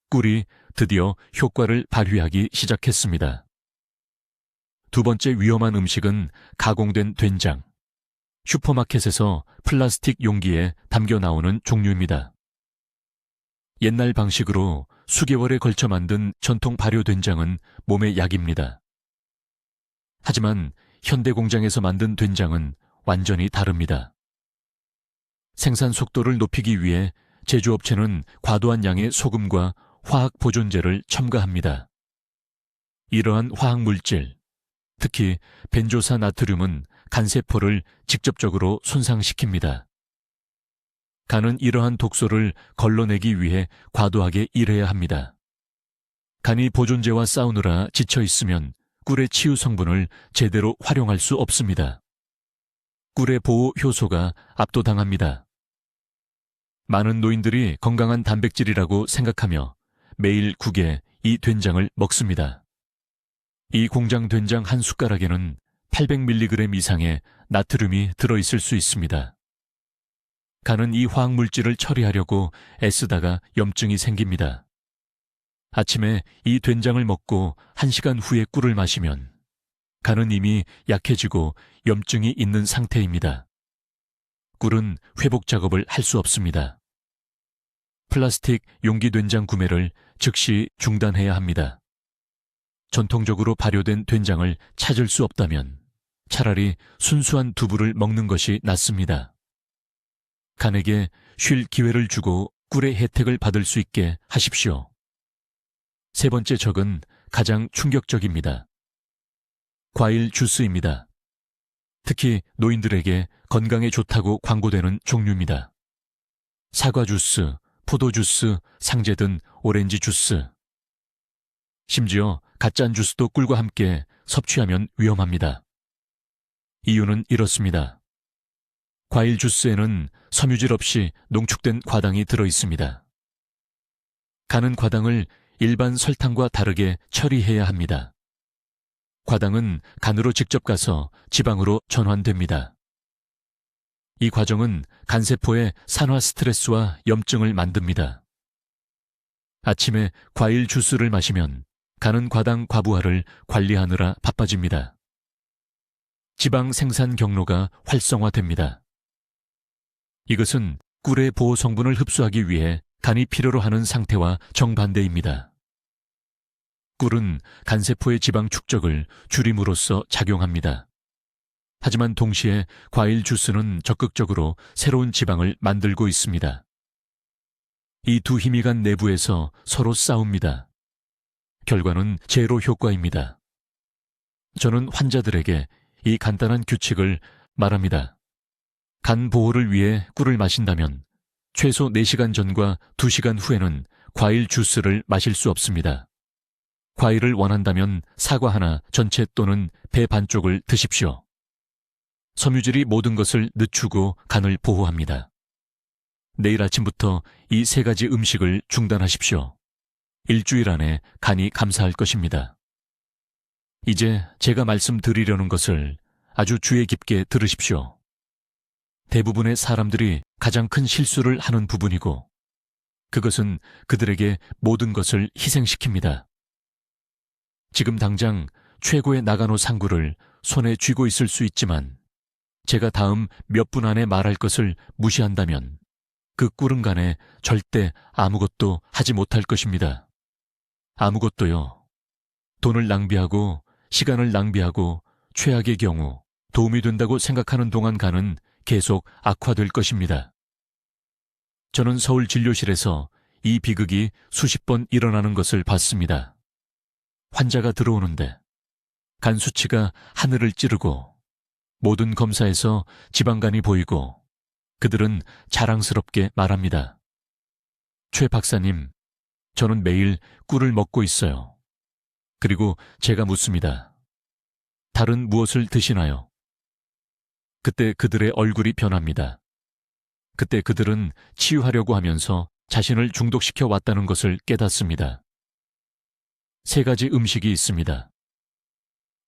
꿀이 드디어 효과를 발휘하기 시작했습니다. 두 번째 위험한 음식은 가공된 된장. 슈퍼마켓에서 플라스틱 용기에 담겨 나오는 종류입니다. 옛날 방식으로 수개월에 걸쳐 만든 전통 발효 된장은 몸의 약입니다. 하지만 현대 공장에서 만든 된장은 완전히 다릅니다. 생산 속도를 높이기 위해 제조업체는 과도한 양의 소금과 화학 보존제를 첨가합니다. 이러한 화학 물질, 특히 벤조사 나트륨은 간세포를 직접적으로 손상시킵니다. 간은 이러한 독소를 걸러내기 위해 과도하게 일해야 합니다. 간이 보존제와 싸우느라 지쳐 있으면 꿀의 치유 성분을 제대로 활용할 수 없습니다. 꿀의 보호 효소가 압도당합니다. 많은 노인들이 건강한 단백질이라고 생각하며 매일 국에 이 된장을 먹습니다. 이 공장 된장 한 숟가락에는 800mg 이상의 나트륨이 들어있을 수 있습니다. 간은 이 화학물질을 처리하려고 애쓰다가 염증이 생깁니다. 아침에 이 된장을 먹고 1시간 후에 꿀을 마시면 간은 이미 약해지고 염증이 있는 상태입니다. 꿀은 회복 작업을 할 수 없습니다. 플라스틱 용기 된장 구매를 즉시 중단해야 합니다. 전통적으로 발효된 된장을 찾을 수 없다면 차라리 순수한 두부를 먹는 것이 낫습니다. 간에게 쉴 기회를 주고 꿀의 혜택을 받을 수 있게 하십시오. 세 번째 적은 가장 충격적입니다. 과일 주스입니다. 특히 노인들에게 건강에 좋다고 광고되는 종류입니다. 사과 주스, 포도 주스, 상제든 오렌지 주스. 심지어 갓짠 주스도 꿀과 함께 섭취하면 위험합니다. 이유는 이렇습니다. 과일 주스에는 섬유질 없이 농축된 과당이 들어있습니다. 간은 과당을 일반 설탕과 다르게 처리해야 합니다. 과당은 간으로 직접 가서 지방으로 전환됩니다. 이 과정은 간세포의 산화 스트레스와 염증을 만듭니다. 아침에 과일 주스를 마시면 간은 과당 과부하를 관리하느라 바빠집니다. 지방 생산 경로가 활성화됩니다. 이것은 꿀의 보호 성분을 흡수하기 위해 간이 필요로 하는 상태와 정반대입니다. 꿀은 간세포의 지방 축적을 줄임으로써 작용합니다. 하지만 동시에 과일 주스는 적극적으로 새로운 지방을 만들고 있습니다. 이 두 힘이 간 내부에서 서로 싸웁니다. 결과는 제로 효과입니다. 저는 환자들에게 이 간단한 규칙을 말합니다. 간 보호를 위해 꿀을 마신다면 최소 4시간 전과 2시간 후에는 과일 주스를 마실 수 없습니다. 과일을 원한다면 사과 하나 전체 또는 배 반쪽을 드십시오. 섬유질이 모든 것을 늦추고 간을 보호합니다. 내일 아침부터 이 3가지 음식을 중단하십시오. 일주일 안에 간이 감사할 것입니다. 이제 제가 말씀드리려는 것을 아주 주의 깊게 들으십시오. 대부분의 사람들이 가장 큰 실수를 하는 부분이고 그것은 그들에게 모든 것을 희생시킵니다. 지금 당장 최고의 나가노 상구를 손에 쥐고 있을 수 있지만 제가 다음 몇 분 안에 말할 것을 무시한다면 그 꿀은 간에 절대 아무것도 하지 못할 것입니다. 아무것도요. 돈을 낭비하고 시간을 낭비하고 최악의 경우 도움이 된다고 생각하는 동안 간은 계속 악화될 것입니다. 저는 서울 진료실에서 이 비극이 수십 번 일어나는 것을 봤습니다. 환자가 들어오는데 간 수치가 하늘을 찌르고 모든 검사에서 지방간이 보이고 그들은 자랑스럽게 말합니다. 최 박사님, 저는 매일 꿀을 먹고 있어요. 그리고 제가 묻습니다. 다른 무엇을 드시나요? 그때 그들의 얼굴이 변합니다. 그때 그들은 치유하려고 하면서 자신을 중독시켜 왔다는 것을 깨닫습니다. 3가지 음식이 있습니다.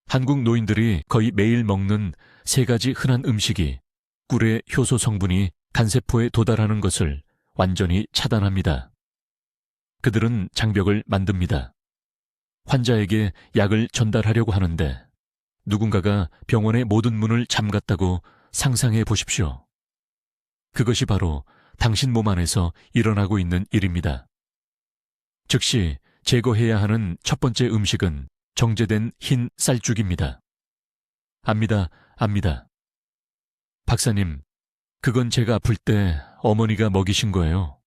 한국 노인들이 거의 매일 먹는 3가지 흔한 음식이 꿀의 효소 성분이 간세포에 도달하는 것을 완전히 차단합니다. 그들은 장벽을 만듭니다. 환자에게 약을 전달하려고 하는데 누군가가 병원의 모든 문을 잠갔다고 상상해 보십시오. 그것이 바로 당신 몸 안에서 일어나고 있는 일입니다. 즉시 제거해야 하는 첫 번째 음식은 정제된 흰 쌀죽입니다. 압니다. 박사님, 그건 제가 아플 때 어머니가 먹이신 거예요.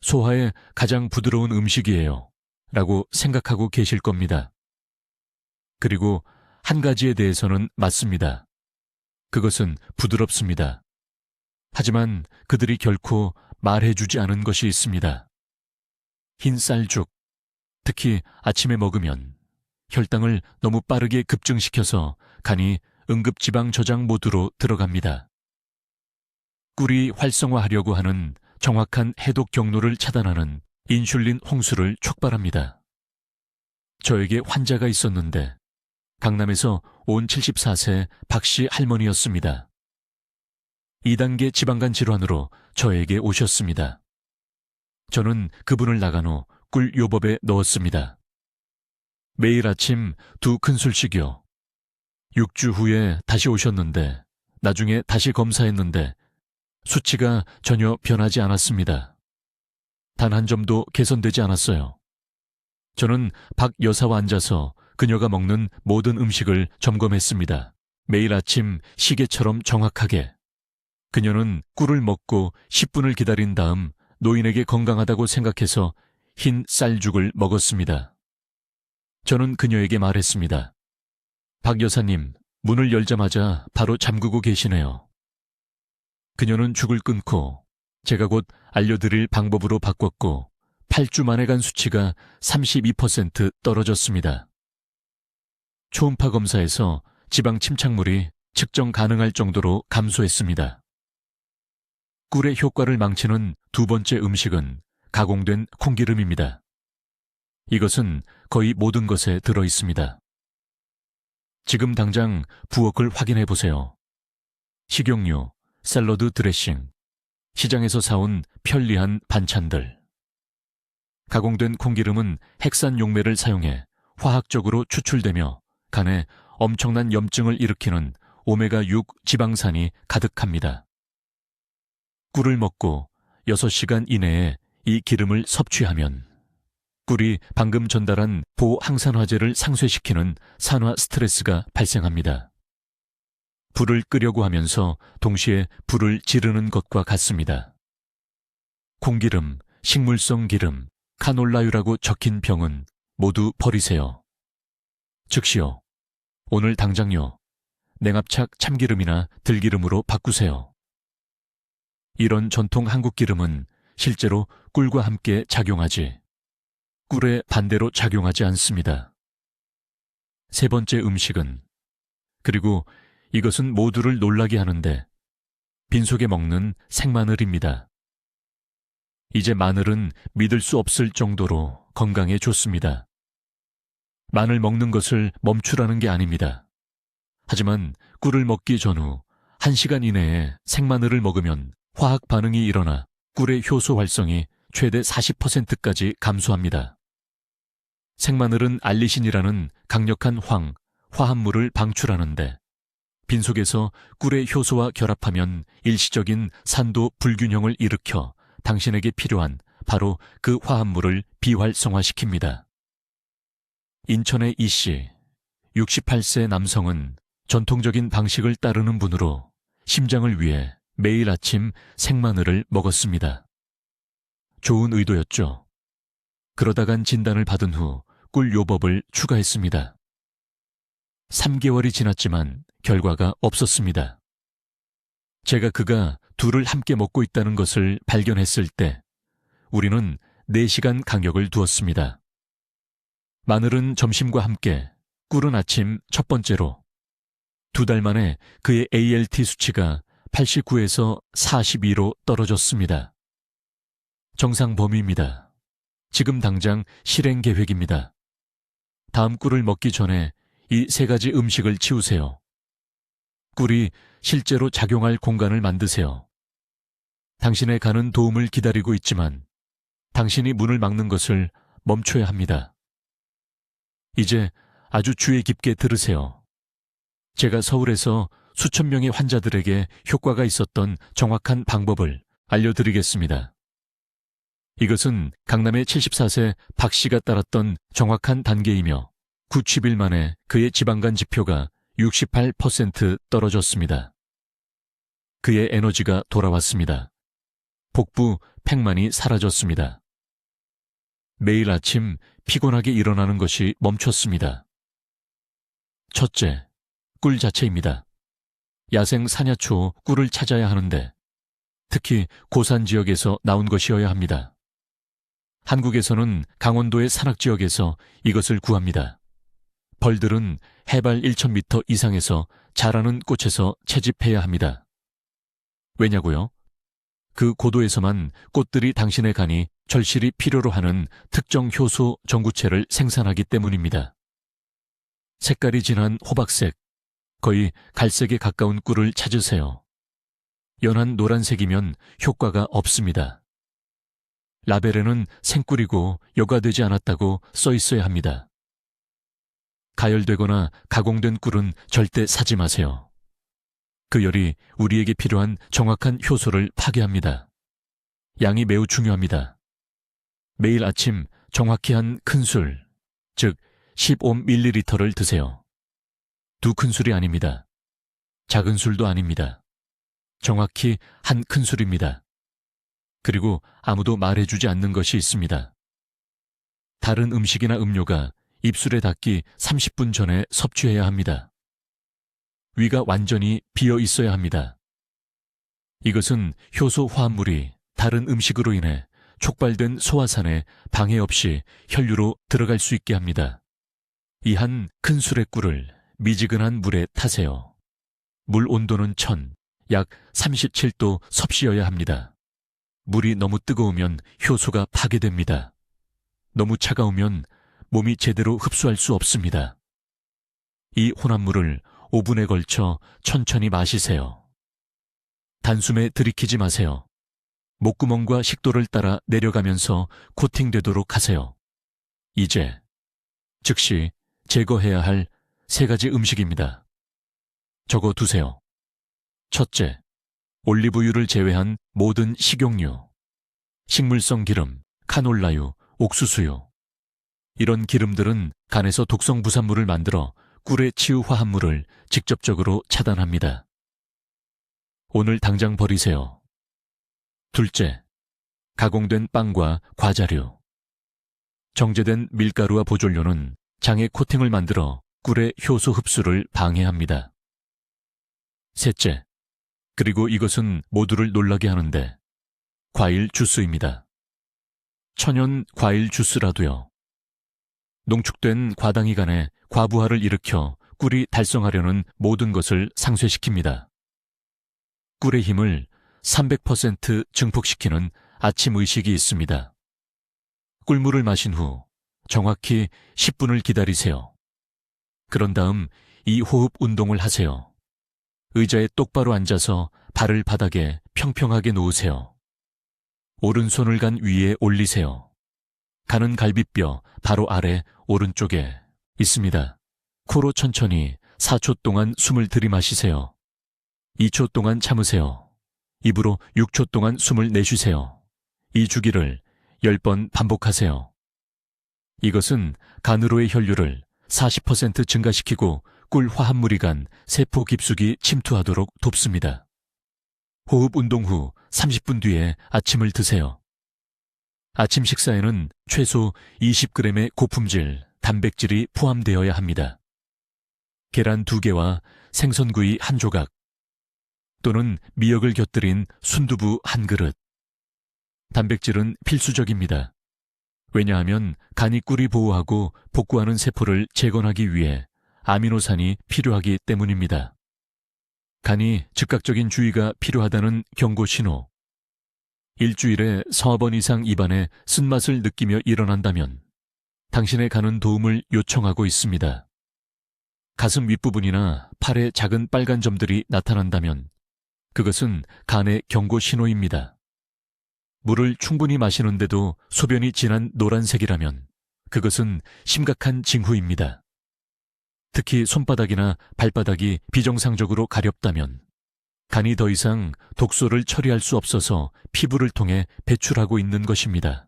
소화에 가장 부드러운 음식이에요. 라고 생각하고 계실 겁니다. 그리고 한 가지에 대해서는 맞습니다. 그것은 부드럽습니다. 하지만 그들이 결코 말해주지 않은 것이 있습니다. 흰 쌀죽, 특히 아침에 먹으면 혈당을 너무 빠르게 급증시켜서 간이 응급지방 저장 모드로 들어갑니다. 꿀이 활성화하려고 하는 정확한 해독 경로를 차단하는 인슐린 홍수를 촉발합니다. 저에게 환자가 있었는데 강남에서 온 74세 박씨 할머니였습니다. 2단계 지방간 질환으로 저에게 오셨습니다. 저는 그분을 나간 후 꿀 요법에 넣었습니다. 매일 아침 2큰술씩이요. 6주 후에 다시 오셨는데 나중에 다시 검사했는데 수치가 전혀 변하지 않았습니다. 단 한 점도 개선되지 않았어요. 저는 박 여사와 앉아서 그녀가 먹는 모든 음식을 점검했습니다. 매일 아침 시계처럼 정확하게. 그녀는 꿀을 먹고 10분을 기다린 다음 노인에게 건강하다고 생각해서 흰 쌀죽을 먹었습니다. 저는 그녀에게 말했습니다. 박 여사님, 문을 열자마자 바로 잠그고 계시네요. 그녀는 죽을 끊고 제가 곧 알려드릴 방법으로 바꿨고 8주 만에 간 수치가 32% 떨어졌습니다. 초음파 검사에서 지방 침착물이 측정 가능할 정도로 감소했습니다. 꿀의 효과를 망치는 2번째 음식은 가공된 콩기름입니다. 이것은 거의 모든 것에 들어 있습니다. 지금 당장 부엌을 확인해 보세요. 식용유, 샐러드 드레싱, 시장에서 사온 편리한 반찬들. 가공된 콩기름은 핵산 용매를 사용해 화학적으로 추출되며 간에 엄청난 염증을 일으키는 오메가6 지방산이 가득합니다. 꿀을 먹고 6시간 이내에 이 기름을 섭취하면 꿀이 방금 전달한 보항산화제를 상쇄시키는 산화 스트레스가 발생합니다. 불을 끄려고 하면서 동시에 불을 지르는 것과 같습니다. 콩기름, 식물성 기름, 카놀라유라고 적힌 병은 모두 버리세요. 즉시요. 오늘 당장요. 냉압착 참기름이나 들기름으로 바꾸세요. 이런 전통 한국 기름은 실제로 꿀과 함께 작용하지 꿀에 반대로 작용하지 않습니다. 3번째 음식은 그리고 이것은 모두를 놀라게 하는데 빈속에 먹는 생마늘입니다. 이제 마늘은 믿을 수 없을 정도로 건강에 좋습니다. 마늘 먹는 것을 멈추라는 게 아닙니다. 하지만 꿀을 먹기 전후 1시간 이내에 생마늘을 먹으면 화학 반응이 일어나 꿀의 효소 활성이 최대 40%까지 감소합니다. 생마늘은 알리신이라는 강력한 화합물을 방출하는데 빈속에서 꿀의 효소와 결합하면 일시적인 산도 불균형을 일으켜 당신에게 필요한 바로 그 화합물을 비활성화시킵니다. 인천의 이씨, 68세 남성은 전통적인 방식을 따르는 분으로 심장을 위해 매일 아침 생마늘을 먹었습니다. 좋은 의도였죠. 그러다간 진단을 받은 후 꿀 요법을 추가했습니다. 3개월이 지났지만 결과가 없었습니다. 제가 그가 둘을 함께 먹고 있다는 것을 발견했을 때 우리는 4시간 간격을 두었습니다. 마늘은 점심과 함께, 꿀은 아침 첫 번째로. 2달 만에 그의 ALT 수치가 89에서 42로 떨어졌습니다. 정상 범위입니다. 지금 당장 실행 계획입니다. 다음 꿀을 먹기 전에 이 3가지 음식을 치우세요. 꿀이 실제로 작용할 공간을 만드세요. 당신의 간은 도움을 기다리고 있지만 당신이 문을 막는 것을 멈춰야 합니다. 이제 아주 주의 깊게 들으세요. 제가 서울에서 수천 명의 환자들에게 효과가 있었던 정확한 방법을 알려드리겠습니다. 이것은 강남의 74세 박 씨가 따랐던 정확한 단계이며 90일 만에 그의 지방간 지표가 68% 떨어졌습니다. 그의 에너지가 돌아왔습니다. 복부, 팽만이 사라졌습니다. 매일 아침 피곤하게 일어나는 것이 멈췄습니다. 첫째, 꿀 자체입니다. 야생 산야초 꿀을 찾아야 하는데 특히 고산 지역에서 나온 것이어야 합니다. 한국에서는 강원도의 산악지역에서 이것을 구합니다. 벌들은 해발 1,000m 이상에서 자라는 꽃에서 채집해야 합니다. 왜냐고요? 그 고도에서만 꽃들이 당신의 간이 절실히 필요로 하는 특정 효소 전구체를 생산하기 때문입니다. 색깔이 진한 호박색, 거의 갈색에 가까운 꿀을 찾으세요. 연한 노란색이면 효과가 없습니다. 라벨에는 생꿀이고 여과되지 않았다고 써 있어야 합니다. 가열되거나 가공된 꿀은 절대 사지 마세요. 그 열이 우리에게 필요한 정확한 효소를 파괴합니다. 양이 매우 중요합니다. 매일 아침 정확히 한 큰술, 즉 15ml를 드세요. 2큰술이 아닙니다. 작은 술도 아닙니다. 정확히 한 큰술입니다. 그리고 아무도 말해주지 않는 것이 있습니다. 다른 음식이나 음료가 입술에 닿기 30분 전에 섭취해야 합니다. 위가 완전히 비어 있어야 합니다. 이것은 효소 화합물이 다른 음식으로 인해 촉발된 소화산에 방해 없이 혈류로 들어갈 수 있게 합니다. 이 한 큰술의 꿀을 미지근한 물에 타세요. 물 온도는 약 37도 섭씨여야 합니다. 물이 너무 뜨거우면 효소가 파괴됩니다. 너무 차가우면 몸이 제대로 흡수할 수 없습니다. 이 혼합물을 5분에 걸쳐 천천히 마시세요. 단숨에 들이키지 마세요. 목구멍과 식도를 따라 내려가면서 코팅되도록 하세요. 이제 즉시 제거해야 할 3가지 음식입니다. 적어 두세요. 첫째, 올리브유를 제외한 모든 식용유, 식물성 기름, 카놀라유, 옥수수유. 이런 기름들은 간에서 독성 부산물을 만들어 꿀의 치유 화합물을 직접적으로 차단합니다. 오늘 당장 버리세요. 둘째, 가공된 빵과 과자류. 정제된 밀가루와 보존료는 장의 코팅을 만들어 꿀의 효소 흡수를 방해합니다. 셋째, 그리고 이것은 모두를 놀라게 하는데 과일 주스입니다. 천연 과일 주스라도요. 농축된 과당이 간에 과부하를 일으켜 꿀이 달성하려는 모든 것을 상쇄시킵니다. 꿀의 힘을 300% 증폭시키는 아침 의식이 있습니다. 꿀물을 마신 후 정확히 10분을 기다리세요. 그런 다음 이 호흡 운동을 하세요. 의자에 똑바로 앉아서 발을 바닥에 평평하게 놓으세요. 오른손을 간 위에 올리세요. 가는 갈비뼈 바로 아래 오른쪽에 있습니다. 코로 천천히 4초 동안 숨을 들이마시세요. 2초 동안 참으세요. 입으로 6초 동안 숨을 내쉬세요. 이 주기를 10번 반복하세요. 이것은 간으로의 혈류를 40% 증가시키고 꿀 화합물이 간 세포 깊숙이 침투하도록 돕습니다. 호흡 운동 후 30분 뒤에 아침을 드세요. 아침 식사에는 최소 20g의 고품질, 단백질이 포함되어야 합니다. 계란 2개와 생선구이 1조각, 또는 미역을 곁들인 순두부 1그릇. 단백질은 필수적입니다. 왜냐하면 간이 꿀이 보호하고 복구하는 세포를 재건하기 위해 아미노산이 필요하기 때문입니다. 간이 즉각적인 주의가 필요하다는 경고 신호. 일주일에 4번 이상 입안에 쓴맛을 느끼며 일어난다면 당신의 간은 도움을 요청하고 있습니다. 가슴 윗부분이나 팔에 작은 빨간 점들이 나타난다면 그것은 간의 경고 신호입니다. 물을 충분히 마시는데도 소변이 진한 노란색이라면 그것은 심각한 징후입니다. 특히 손바닥이나 발바닥이 비정상적으로 가렵다면 간이 더 이상 독소를 처리할 수 없어서 피부를 통해 배출하고 있는 것입니다.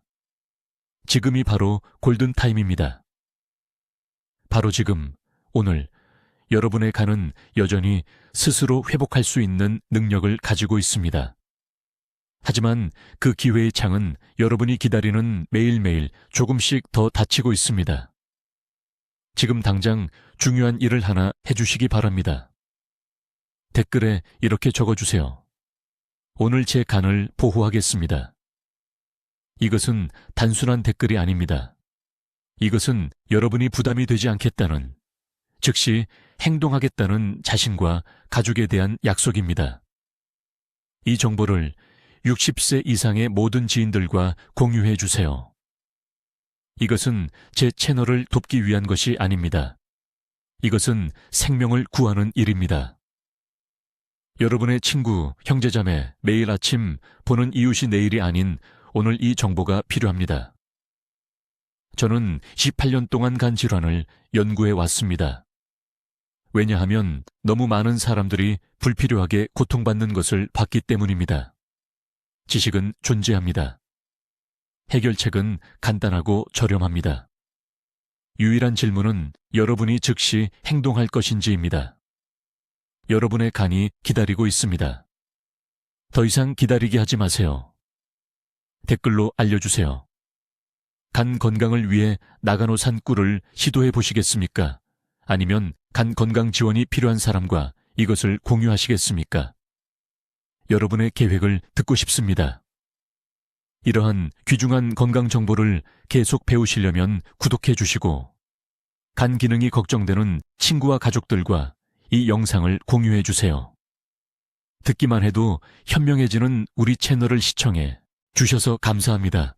지금이 바로 골든타임입니다. 바로 지금, 오늘 여러분의 간은 여전히 스스로 회복할 수 있는 능력을 가지고 있습니다. 하지만 그 기회의 창은 여러분이 기다리는 매일매일 조금씩 더 닫히고 있습니다. 지금 당장 중요한 일을 하나 해주시기 바랍니다. 댓글에 이렇게 적어주세요. 오늘 제 간을 보호하겠습니다. 이것은 단순한 댓글이 아닙니다. 이것은 여러분이 부담이 되지 않겠다는, 즉시 행동하겠다는 자신과 가족에 대한 약속입니다. 이 정보를 60세 이상의 모든 지인들과 공유해 주세요. 이것은 제 채널을 돕기 위한 것이 아닙니다. 이것은 생명을 구하는 일입니다. 여러분의 친구, 형제자매, 매일 아침 보는 이웃이 내일이 아닌 오늘 이 정보가 필요합니다. 저는 18년 동안 간 질환을 연구해 왔습니다. 왜냐하면 너무 많은 사람들이 불필요하게 고통받는 것을 봤기 때문입니다. 지식은 존재합니다. 해결책은 간단하고 저렴합니다. 유일한 질문은 여러분이 즉시 행동할 것인지입니다. 여러분의 간이 기다리고 있습니다. 더 이상 기다리게 하지 마세요. 댓글로 알려주세요. 간 건강을 위해 나가노산 꿀을 시도해 보시겠습니까? 아니면 간 건강 지원이 필요한 사람과 이것을 공유하시겠습니까? 여러분의 계획을 듣고 싶습니다. 이러한 귀중한 건강 정보를 계속 배우시려면 구독해 주시고, 간 기능이 걱정되는 친구와 가족들과 이 영상을 공유해 주세요. 듣기만 해도 현명해지는 우리 채널을 시청해 주셔서 감사합니다.